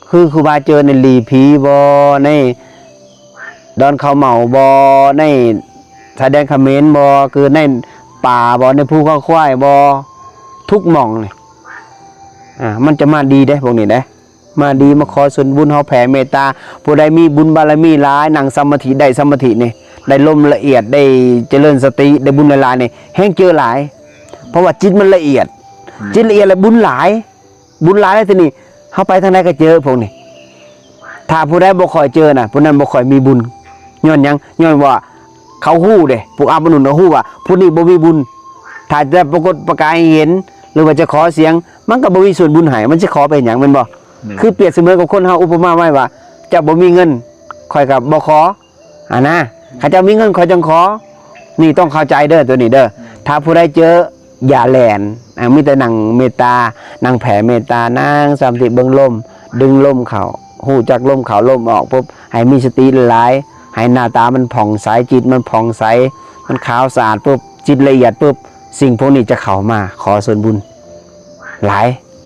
คือครูบาเจอในหลีผีบอในดอนเขาเหมาบอในชายแดนเขมรบอคือในป่าบอในภูเขาควายบอทุกหม่องเลยมันจะมาดีได้พวกนี้ได้มาดีมาขอส่วนบุญเขาแผ่เมตตาผู้ใดมีบุญบารมีหลายนั่งสมาธิได้สมาธินี่ได้ลมละเอียดได้เจริญสติได้บุญหลายนี่แห้งเจอหลายเพราะว่าจิตมันละเอียดจิตละเอียดแล้วบุญหลายแล้วทีนี้เขาไปทางไหนก็เจอพวกนี้ถ้าผู้ใดบ่ค่อยเจอน่ะผู้นั้นบ่ค่อยมีบุญย้อนยังย้อนว่าเขาฮู้เด้พวกอาบุญฮู้ว่าผู้นี้บ่มีบุญถ้าจะปรากฏประกายเห็นหรือว่าจะขอเสียงมันก็บ่มีส่วนบุญให้มันสิขอไปหยังแม่นบ่คือเปรียบเสมือนกับคนเฮาอุปมาไว้ว่าเจ้าบ่มีเงินข่อยก็บ่ขอนะถ้าเจ้ามีเงินข่อยจังขอนี่ต้องเข้าใจเด้อตัวนี้เด้อถ้าผู้ใดเจออย่าแหลนมีแต่นั่งเมตตานั่งแผ่เมตตานั่งสมาธิเบิ่งลมดึงลมเข้าหูจักลมเข้าลมออกปุ๊บให้มีสติหลายให้หน้าตามันผ่องใสจิตมันผ่องใสมันขาวสะอาดปุ๊บจิตละเอียดปุ๊บสิ่งพวกนี้จะเข้ามาขอส่วนบุญหลาย